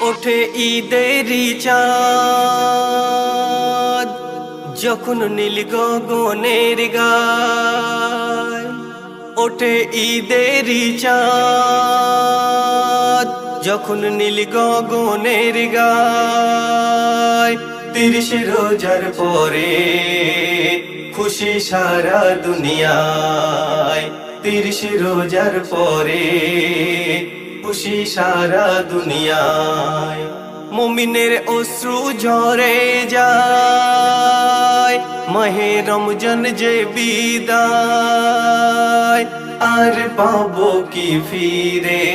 ওঠে ঈদেরই চাঁদ, যখন নীল গগনের গায়। ওঠে ঈদেরই চাঁদ, যখন নীল গগনের গায়। 30 রোজার পরে খুশি সারা দুনিয়ায়। 30 রোজার পরে খুশি সারা দুনিয়ায়। মুমিনের অশ্রু ঝরে যায়, মাহে রমজান যে বিদায়। আর পাবো কি ফিরে,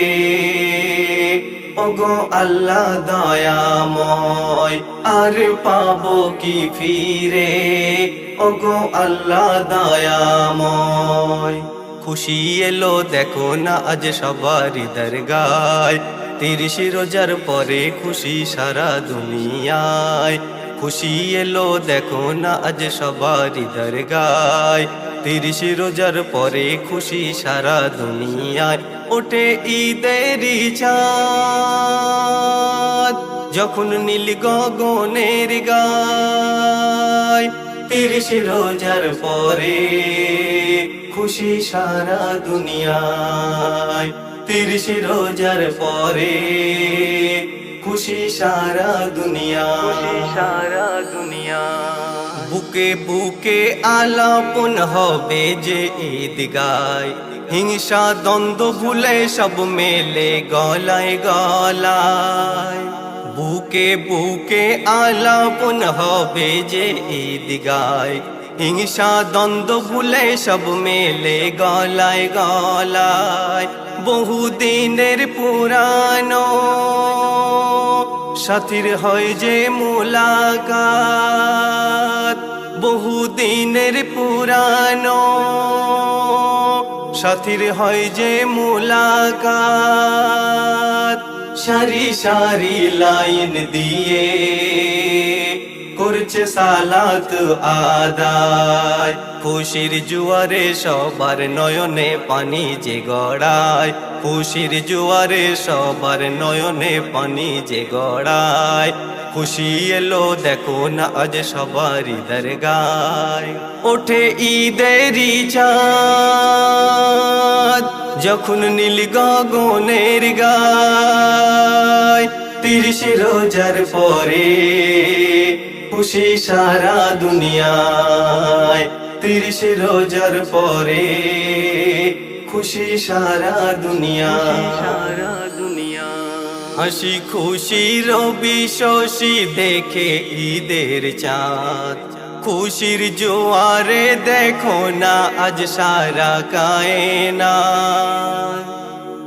ওগো আল্লাহ দয়াময়। আর পাবো কি ফিরে, ওগো আল্লাহ দয়াময়। খুশি এলো দেখো না আজ সবারই দরগায়। 30 রোজার পরে খুশি সারা দুনিয়ায়। খুশি এলো দেখো না আজ সবারই দরগায়। 30 রোজার পরে খুশি সারা দুনিয়ায়। ওঠে ঈদেরই চাঁদ, যখন নীল গগনের গায়। 30 রোজার পরে খুশি সারা দুনিয়ায়। 30 রোজার পরে খুশি সারা দুনিয়া। বুকে বুকে আলাপন হবে যে ঈদগায়। হিংসা দ্বন্দ্ব ভুলে সব মেলে গলায় গলায়। বুকে বুকে আলাপন হবে যে ঈদগায়। হিংসা দ্বন্দ্ব ভুলে সব মেলে গলায় গলায়। বহুদিনের পুরানো সাথীর হয় যে মুলাকাত। বহুদিনের পুরানো সাথীর হয় যে মুলাকাত। সারি সারি লাইন দিয়ে করছে সালাত আদায়। খুশির জুয়ারে সবার নয়নে পানি যে গড়ায়। খুশির জুয়ারে সবার নয়নে পানি যে গড়ায়। খুশি এলো দেখো না আজ সবারই দরগায়। ওঠে ঈদেরই চাঁদ, যখন নীল গগনের গায়। 30 রোজার পরে খুশি সারা দুনিয়ায়। 30 রোজার পরে খুশি সারা দুনিয়া। হাসি খুশি রবি শশী দেখে ঈদের চাঁদ। খুশির জোয়ারে দেখো না আজ সারা কায়নাত।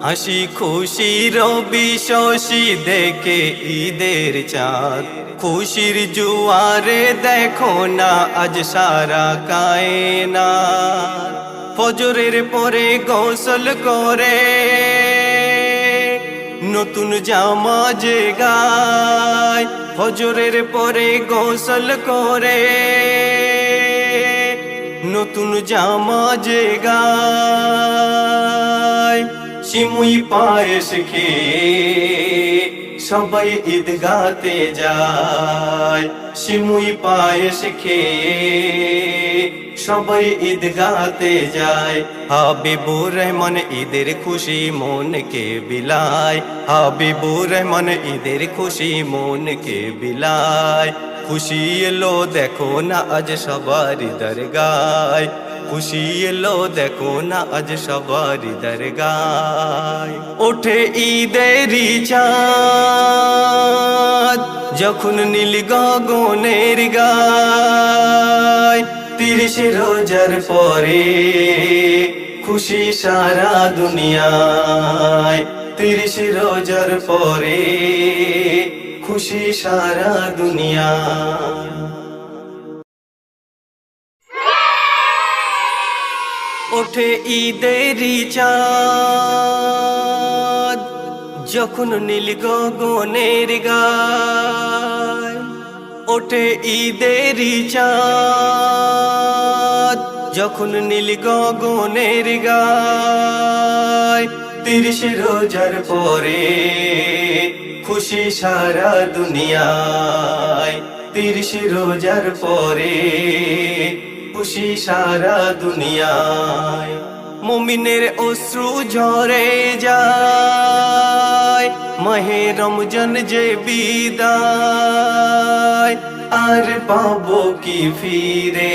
হাসি খুশি রবি শশী দেখে ঈদের চাঁদ। খুশির জোয়ারে দেখো না আজ সারা কায়নাত। ফজরের পরে গোসল করে নতুন জামা যে গায়। ফজরের পরে গোসল করে নতুন জামা যে গায়। সিমুই পায়েস খেয়ে সবাই ঈদগাতে যায়। সিমুই পায়েস খেয়ে সবাই ঈদগাতে যায়। হাবিবুর রহমান ঈদের খুশি মনকে বিলায়। হাবিবুর রহমান ঈদের খুশি মনকে বিলায়। খুশি এলো দেখো না আজ সবারই দরগায়। খুশি এলো দেখো না আজ সবারই দরগায়। ওঠে ঈদেরই চাঁদ, যখন নীল গগনের গায়। 30 রোজার পরে খুশি সারা দুনিয়ায়। 30 রোজার পরে খুশি সারা দুনিয়ায়। ওঠে ঈদেরই চাঁদ, যখন নীল গগনের গায়। ওঠে ঈদেরই চাঁদ, যখন নীল গগনের গায় 30 রোজার পরে খুশি সারা দুনিয়ায় 30 রোজার পরে খুশি সারা দুনিয়ায় মুমিনের অশ্রু ঝরে যায় মাহে রমজান যে বিদায় আর পাবো কি ফিরে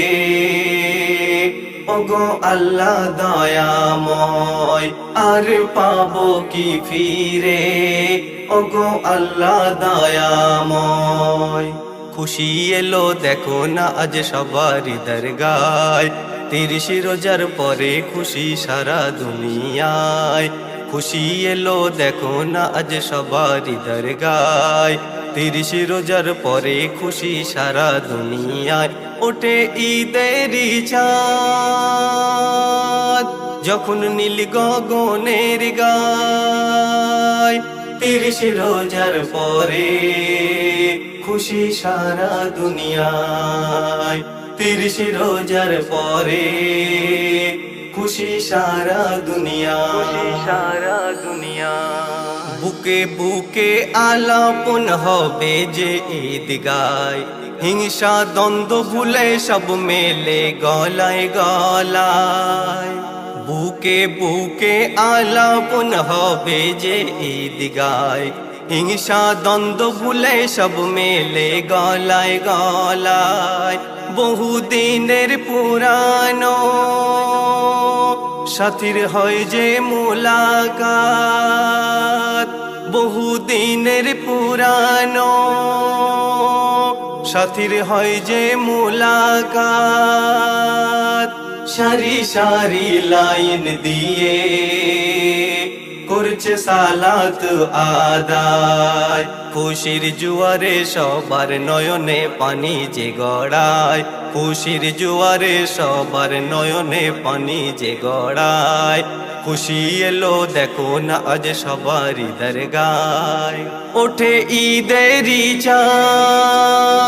ওগো আল্লাহ দয়াময় আর পাবো কি ফিরে ওগো আল্লাহ দয়াময় খুশি এলো দেখো না আজ সবারই দরগায় 30 রোজার পরে খুশি সারা দুনিয়ায় খুশি এলো দেখো না আজ সবারই দরগায় 30 রোজার পরে খুশি সারা দুনিয়ায় ওঠে ঈদেরই চাঁদ যখন নীল গগনের গায় 30 রোজার পরে খুশি সারা দুনিয়ায় 30 রোজার পরে খুশি সারা দুনিয়া বুকে বুকে আলাপন হবে যে ঈদ গায় হিংসা দ্বন্দ্ব ভুলে সব মেলে গলায় গলায় বুকে বুকে আলাপন হবে যে ঈদ গায় হিংসা দ্বন্দ্ব ভুলে সব মেলে গলায় গলায় বহুদিনের পুরানো সাথীর হয় যে মুলাকাত বহুদিনের পুরানো সাথীর হয় যে মুলাকাত সারি সারি লাইন দিয়ে করছে সালাত আদায় খুশির জুয়ারে সবার নয়নে পানি যে গড়ায় খুশির জুয়ারে সবার নয়নে পানি যে গড়ায় খুশি এলো দেখো না আজ সবারই দরগায় ওঠে ঈদেরই চাঁদ